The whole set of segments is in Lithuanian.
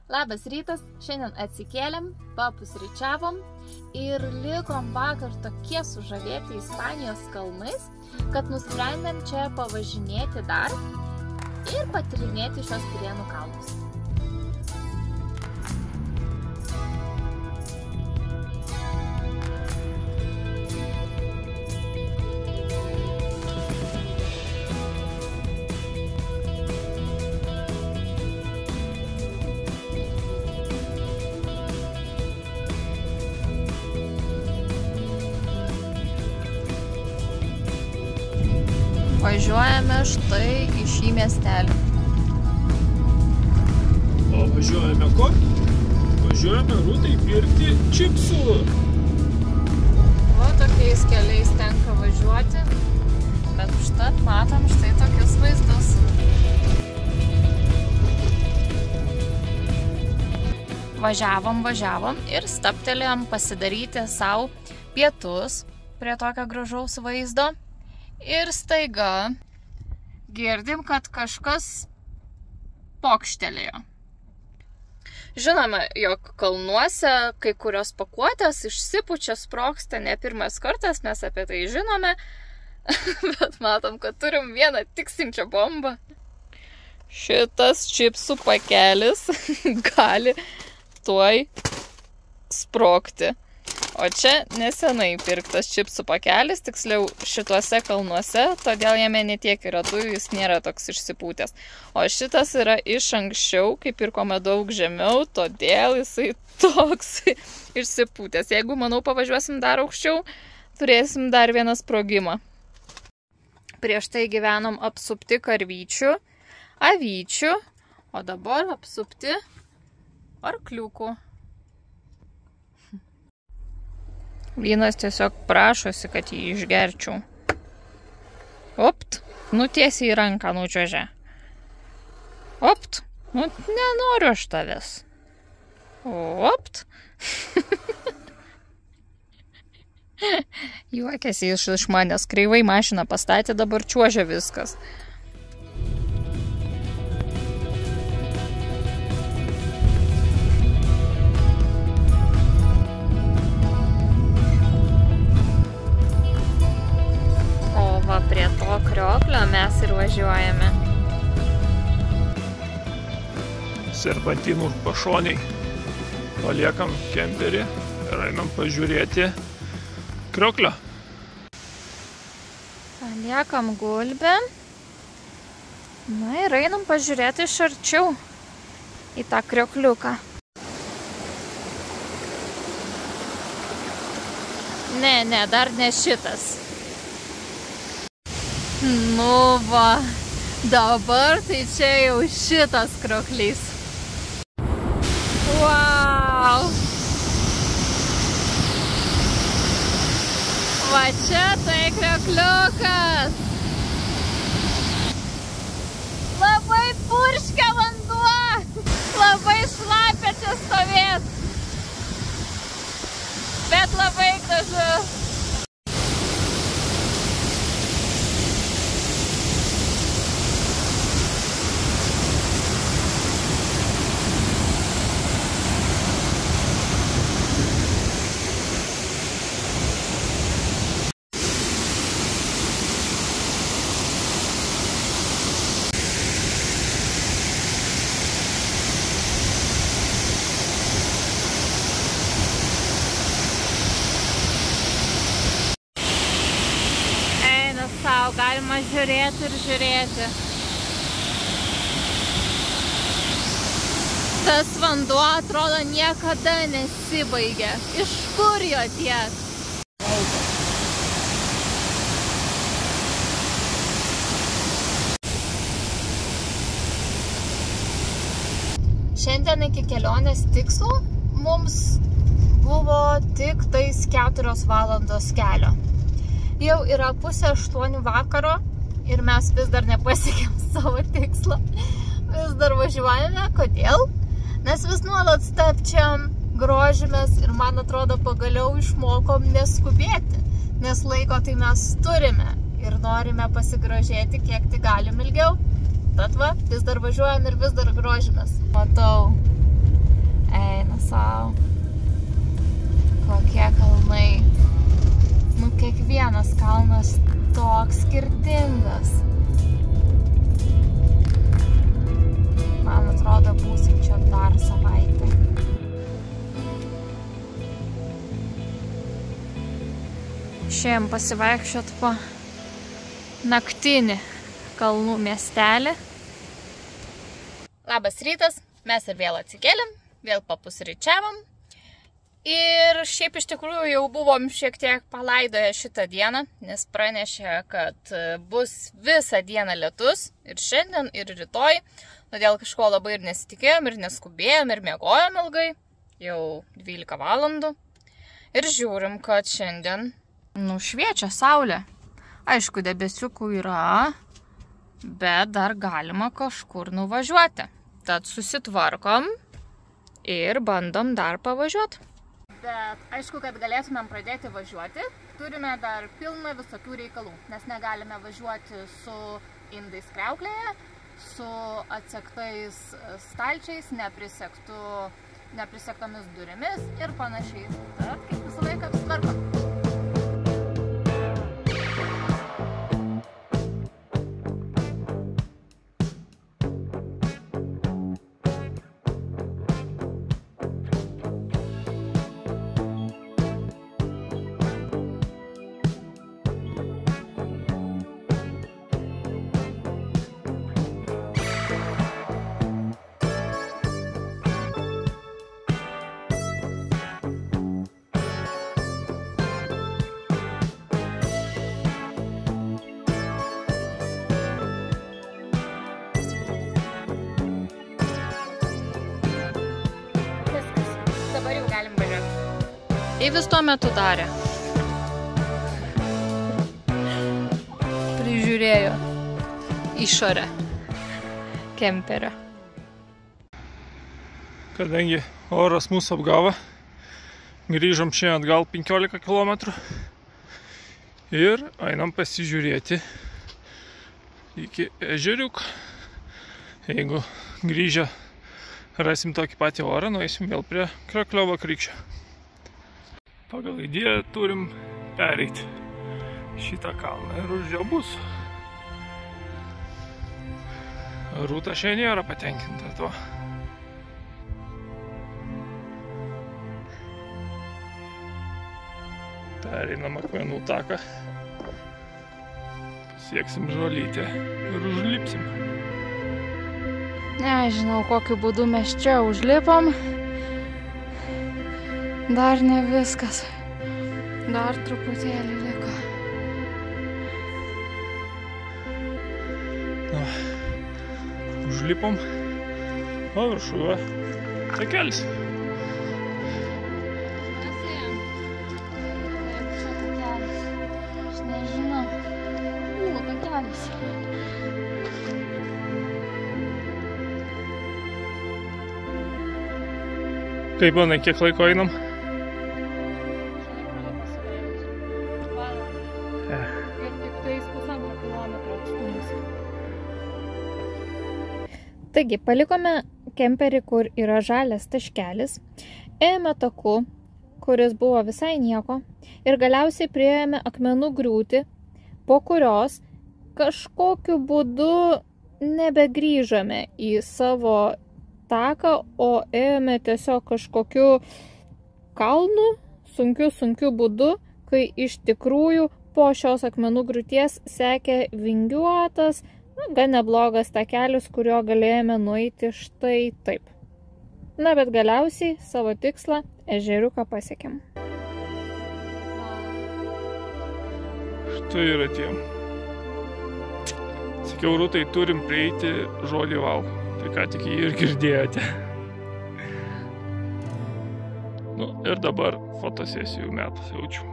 Labas rytas, šiandien atsikėlėm, papusryčiavom ir likom vakar tokie sužavėti Ispanijos kalnais, kad nusprendėm čia pavažinėti dar ir patyrinėti šios Pirėnų kalnus. Važiuojame štai į šį miestelį. O važiuojame kur? Važiuojame Rūtai pirkti čipsų. O tokiais keliais tenka važiuoti, bet užtat matom štai tokius vaizdus. Važiavom ir stabtelėjom pasidaryti savo pietus prie tokio gražaus vaizdo. Ir staiga girdim, kad kažkas pokštelėjo. Žinome, jog kalnuose kai kurios pakuotės išsipučia, sprogsta, ne pirmas kartas, mes apie tai žinome, bet matom, kad turim vieną tiksinčią bombą. Šitas čipsų pakelis gali tuoj sprogti. O čia nesenai pirktas čipsų pakelis, tiksliau šituose kalnuose, todėl jame netiek yra dujų, jis nėra toks išsipūtęs. O šitas yra iš anksčiau, kai pirkome daug žemiau, todėl jisai toks išsipūtęs. Jeigu, manau, pavažiuosim dar aukščiau, turėsim dar vieną sprogimą. Prieš tai gyvenom apsupti karvyčių, avyčių, o dabar apsupti arkliukų. Vynas tiesiog prašosi, kad jį išgerčiau. Opt, nu tiesiai į ranką nučiuožė. Opt, nu nenoriu aš tavęs. Opt. Juokiasi iš manęs, kreivai mašiną pastatė, dabar čiuožia viskas. Prie to krioklio mes ir važiuojame. Serpantinų pašoniai. Paliekam kemperį ir einam pažiūrėti krioklio. Paliekam gulbę. Na ir einam pažiūrėti iš arčiau į tą kriokliuką. Ne, dar ne šitas. Nu va, dabar tai čia jau šitas krioklys. Wow! Va čia tai kriokliukas. Labai purškia vanduo. Labai šlapia čia stovėt. Bet labai gražu. Galima žiūrėti ir žiūrėti. Tas vanduo atrodo niekada nesibaigia. Iš kur jo tiek? Šiandien iki kelionės tikslo mums buvo tik tais 4 valandos kelio. Jau yra 7:30 vakaro ir mes vis dar nepasiekėm savo tikslo. Vis dar važiuojame. Kodėl? Nes vis nuolat stabčiam, grožimės ir man atrodo pagaliau išmokom neskubėti. Nes laiko tai mes turime ir norime pasigrožėti kiek tai galim ilgiau. Tad va, vis dar važiuojam ir vis dar grožimės. Matau kiekvienas kalnas toks skirtingas. Man atrodo, būsim čia dar savaitę. Šiandien pasivaikščiot po naktinį kalnų miestelį. Labas rytas, mes ir vėl atsikėlėm, vėl papusryčiavom. Ir šiaip iš tikrųjų jau buvom šiek tiek palaidoję šitą dieną, nes pranešė, kad bus visą dieną lietus ir šiandien, ir rytoj. Todėl kažko labai ir nesitikėjom, ir neskubėjom, ir miegojom ilgai, jau 12 valandų. Ir žiūrim, kad šiandien nušviečia saulė. Aišku, debesiukų yra, bet dar galima kažkur nuvažiuoti. Tad susitvarkom ir bandom dar pavažiuoti. Bet aišku, kad galėtumėm pradėti važiuoti, turime dar pilną visokių reikalų, nes negalime važiuoti su indais kriauklėje, su atsektais stalčiais, neprisektomis durimis ir panašiai. Tad kaip visą laiką apsitvarkom. Eivis tuo metu darė. Prižiūrėjo išorę kemperio. Kadangi oras mūsų apgavo, grįžom šiandien atgal 15 km ir einam pasižiūrėti iki ežeriuko. Jeigu grįžę rasim tokį patį orą, nueisim vėl prie Krioklio vakarykščio. Pagal idėją turim pereiti šitą kalną ir už jo bus. Rūta šiandien nėra patenkinta tuo. Pereinam akmenų taką. Pasieksim žolytę ir užlipsim. Nežinau, kokiu būdu mes čia užlipom. Dar ne viskas. Dar truputėlį liko. Užlipom. O viršuje takelis. Mes ėjom. Taip, čia takelis. Aš nežinau. Takelis. Kaip manai, kiek laiko einam? Ir tik tais 1,5 kilometro atstumus. Taigi, palikome kemperį, kur yra žalias taškelis, ėjome taku, kuris buvo visai nieko, ir galiausiai priėjome akmenų griūtį, po kurios kažkokiu būdu nebegrįžome į savo taką, o ėjome tiesiog kažkokiu kalnu, sunkiu būdu, kai iš tikrųjų po šios akmenų griūties sekė vingiuotas, gan neblogas takelis, kurio galėjome nueiti štai taip. Na, bet galiausiai savo tikslą ežeriuką pasiekėm. Štai yra tiem. Sakiau, Rūtai, turim prieiti žolį val. Tai ką tik jį ir girdėjote. Nu, ir dabar fotosesijų metas jaučiu.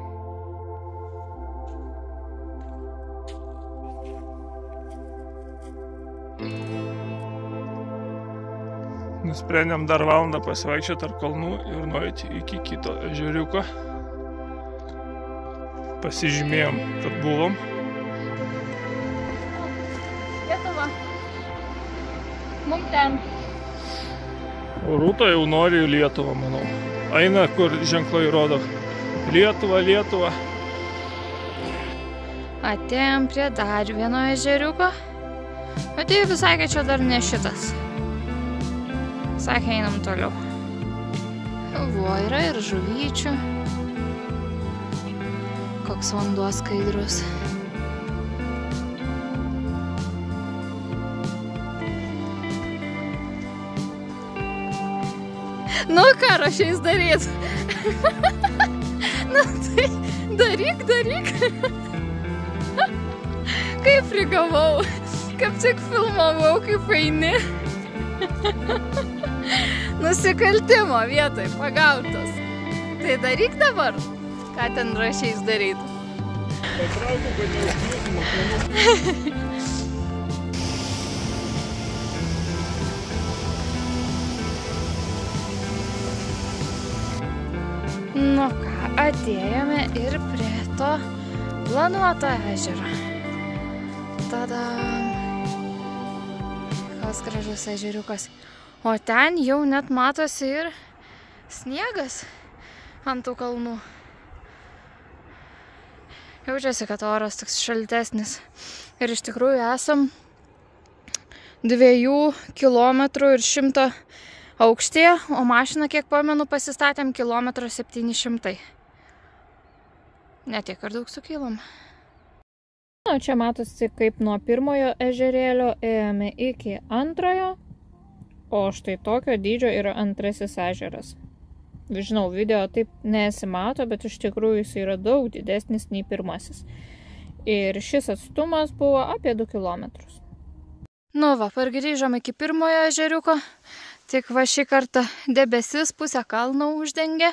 Nusprendėm dar valandą pasivaikščioti tarp kalnų ir nueiti iki kito ežeriuko. Pasižymėjom, kad buvom. Lietuva. Mum ten. O Rūta jau nori į Lietuvą, manau. Eina, kur ženklai rodo. Lietuva, Lietuva. Atėjom prie dar vieno ežeriuko. Bet jie visai, kad čia dar ne šitas. Sakė, einam toliau. Vo, yra ir žuvyčių. Koks vanduo skaidrus. Nu, ką rašiais daryt? Nu, tai daryk. Kaip prigavau. Kaip tik filmavau, kaip eini. Nusikaltimo vietoj pagautas. Tai daryk dabar. Ką ten rašiais daryt? Patraukiu, kad neužkliūtum. Nu ką, atėjome ir prie to planuoto ežero. Tada. Koks gražus ežeriukas. O ten jau net matosi ir sniegas ant tų kalnų. Jaučiasi, kad oras toks šaltesnis. Ir iš tikrųjų esam 2 kilometrų ir 100 aukštyje, o mašiną, kiek pamenu, pasistatėm 1,7 km. Netiek ir daug sukilom. O čia matosi, kaip nuo pirmojo ežerėlio ėjome iki antrojo, o štai tokio dydžio yra antrasis ežeras. Žinau, video taip nesimato, bet iš tikrųjų jis yra daug didesnis nei pirmasis. Ir šis atstumas buvo apie 2 km. Nu va, pargrįžom iki pirmojo ežeriuko. Tik va šį kartą debesis pusę kalno uždengė.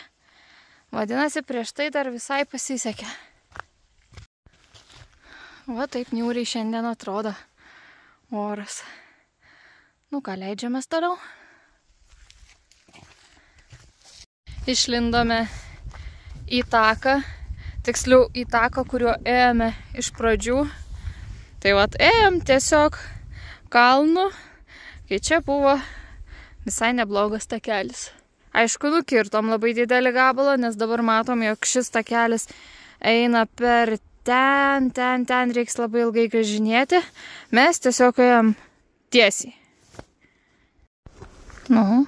Vadinasi, prieš tai dar visai pasisekė. Va taip niūriai šiandien atrodo oras. Nu ką, leidžiamės toliau. Išlindome į taką. Tiksliau į taką, kuriuo ėjome iš pradžių. Tai vat ėjom tiesiog kalnu, kai čia buvo visai neblogas takelis. Aišku, nukirtom labai didelį gabalą, nes dabar matom, jog šis takelis eina per ten reiks labai ilgai grįžinėti. Mes tiesiog ėjom tiesiai. Nu.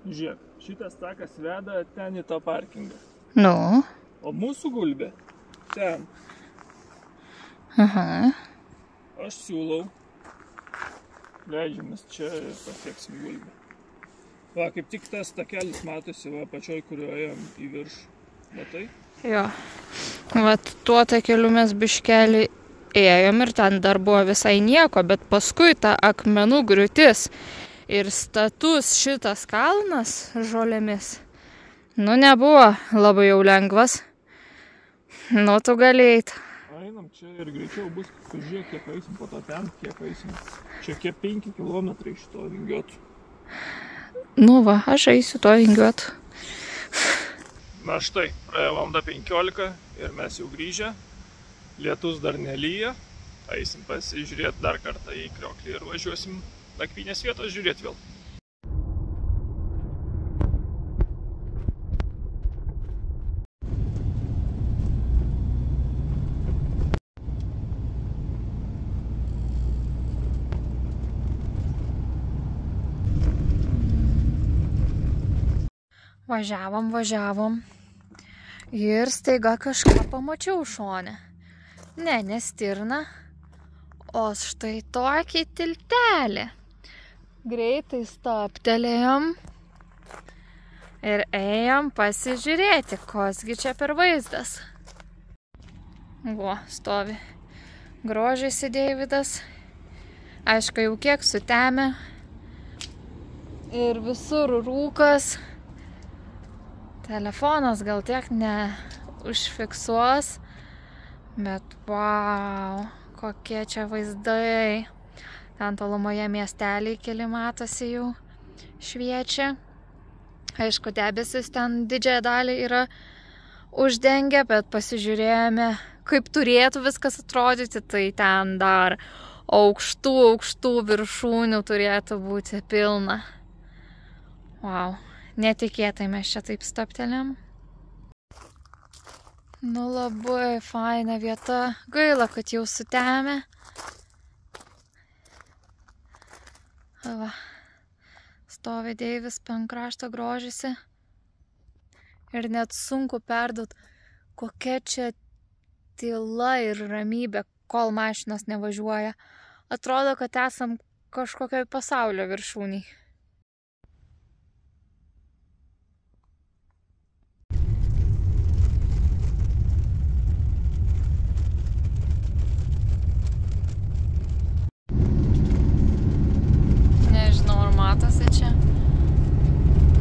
Žiūrėk, šitas takas veda ten į tą parkingą. Nu. O mūsų gulbė ten. Aha. Aš siūlau. Leidžiamės čia ir pasieksim gulbę. Va, kaip tik tas takelis matosi, va, pačioj, kurioje į viršų. Matai? Jo. Vat tuo takeliu mes biškelį ėjom ir ten dar buvo visai nieko, bet paskui ta akmenų griūtis ir status šitas kalnas žolėmis, nu nebuvo labai jau lengvas. Nu, tu gali eit. Einam čia ir greičiau bus, pažiūrėk, kiek eisim po to ten, kiek eisim. Čia kiek 5 km iš to vingiuotų. Nu va, aš eisiu to vingiuotų. Na štai, praėjo valanda 15 ir mes jau grįžę. Lietus dar nelyja. Eisim pasižiūrėti dar kartą į Krioklį ir važiuosim nakvynės vietos žiūrėti vėl. Važiavom ir staiga kažką pamačiau šone. Ne stirną, o štai tokį tiltelį. Greitai stabtelėjom ir ėjom pasižiūrėti, kosgi čia per vaizdas. Vo, stovi grožisi Deividas. Aišku, jau kiek sutemė ir visur rūkas. Telefonas gal tiek neužfiksuos, bet vau, kokie čia vaizdai. Ten tolumoje miesteliai keli matosi jau šviečia. Aišku, debesis ten didžiąją dalį yra uždengę, bet pasižiūrėjome, kaip turėtų viskas atrodyti, tai ten dar aukštų viršūnių turėtų būti pilna. Vau. Netikėtai mes čia taip stabtelėm. Nu labai faina vieta. Gaila, kad jau sutemė. Va. Stovi Deivis ant krašto grožisi. Ir net sunku perduot, kokia čia tyla ir ramybė, kol mašinos nevažiuoja. Atrodo, kad esam kažkokioj pasaulio viršūnėj. Nežinau, ar matosi čia.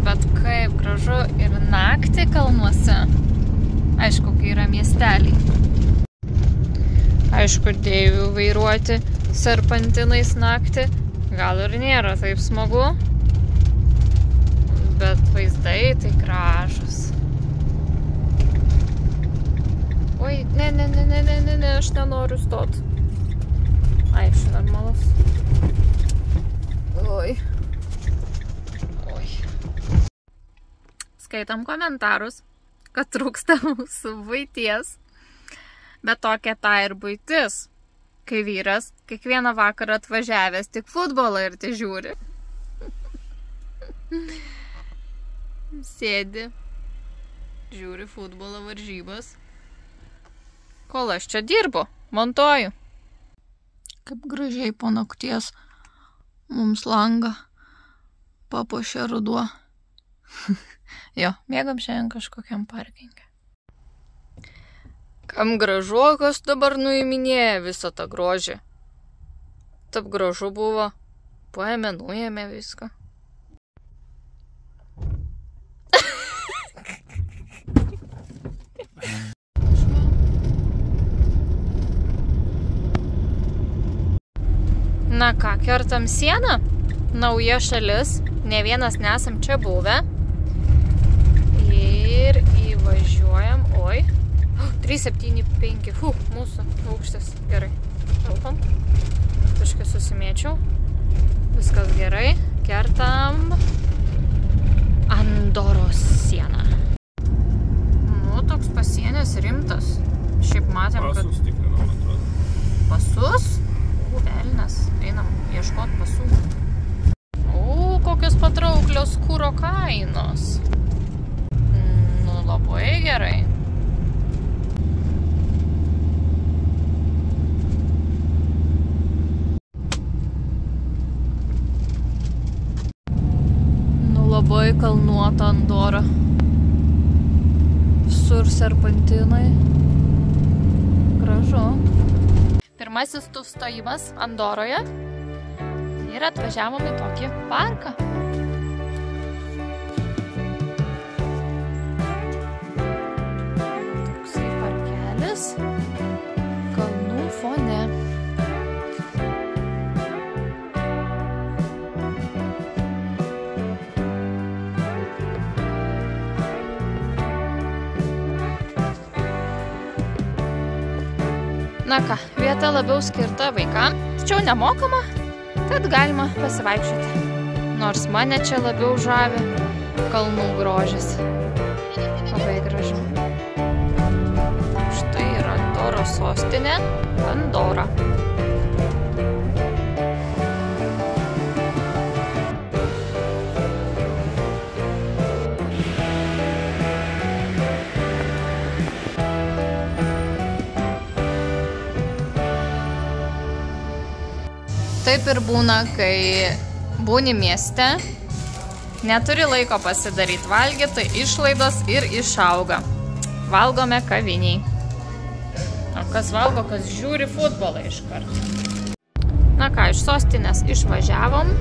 Bet kaip gražu ir naktį kalnuose. Aišku, kai yra miesteliai. Aišku, Deivių vairuoti serpantinais naktį gal ir nėra taip smagu. Bet vaizdai tai gražus. Oi, ne, aš nenoriu stot. Aišku, normalus. Oi. Skaitom komentarus, kad trūksta mūsų buities. Bet tokia ta ir buitis, kai vyras kiekvieną vakarą atvažiavęs tik futbolą ir tai žiūri. Sėdi, žiūri futbolo varžybas. Kol aš čia dirbu, montuoju. Kaip gražiai po nakties mums langą papuošė ruduo. Jo, mėgam šiandien kažkokiam parkinge. Kam gražu, kas dabar nuiminėja visą tą grožį. Taip gražu buvo. Paėmė, nuėmė viską. Na ką, kertam sieną? Nauja šalis. Ne vienas nesam čia buvę. Ir įvažiuojam, oi, 375, mūsų aukštis, gerai, telpam, taškai susimėčiau, viskas gerai, kertam Andoros sieną. Nu, toks pasienis rimtas, šiaip matėm, kad... Pasus tikrinam, atrodo. Pasus? Velnes, einam ieškot pasų. Kokios patrauklios kuro kainos. Labai gerai. Nu labai kalnuota Andora. Visur serpantinai. Gražu. Pirmasis stojimas Andoroje. Ir atvažiavom į tokį parką. Kalnų fone. Na ką, vieta labiau skirta vaikams, tačiau nemokama, tad galima pasivaikščioti. Nors mane čia labiau žavi kalnų grožis. Labai gražu. Štai yra Andoros sostinė Andora. Taip ir būna, kai būni mieste, neturi laiko pasidaryti valgyti, tai išlaidos ir išauga. Valgome kaviniai. O kas valgo, kas žiūri futbolą iškart. Na ką, iš sostinės išvažiavom.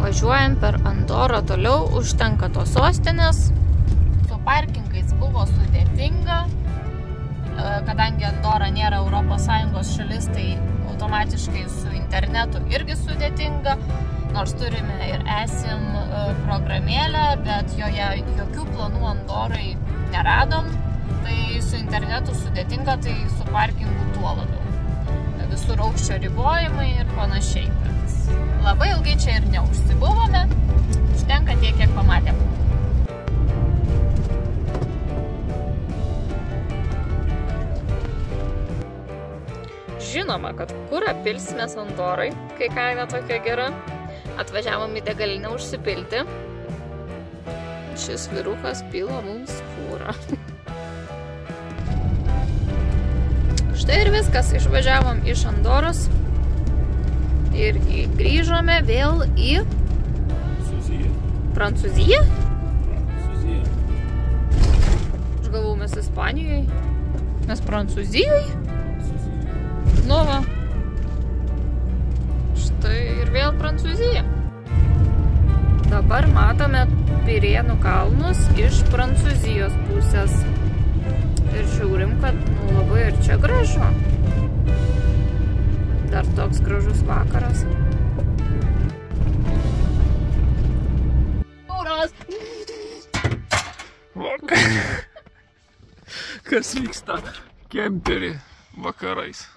Važiuojam per Andorą toliau, užtenka tos sostinės. Su parkingais buvo sudėtinga. Kadangi Andora nėra ES šalis, tai automatiškai su internetu irgi sudėtinga, nors turime ir eSIM programėlę, bet joje jokių planų Andorai neradom, tai su internetu sudėtinga, tai su parkingu tuo labiau. Visur aukščio ribojimai ir panašiai, bet labai ilgai čia ir neužsibuvome, užtenka tiek, kiek pamatėm. žinoma, kad kurą pilsimės Andorai, kai kaina tokia gera. Atvažiavom į degalinę užsipilti. Šis vyrukas pila mums kurą. Štai ir viskas, išvažiavom iš Andoros ir grįžome vėl į Prancūziją. Aš galvau, mes Ispanijoje, mes Prancūzijoje. Nu va, štai ir vėl Prancūzija. Dabar matome Pirėnų kalnus iš Prancūzijos pusės. Ir žiūrim, kad labai ir čia gražu. Dar toks gražus vakaras. Jūros! Kas vyksta kemperį vakarais?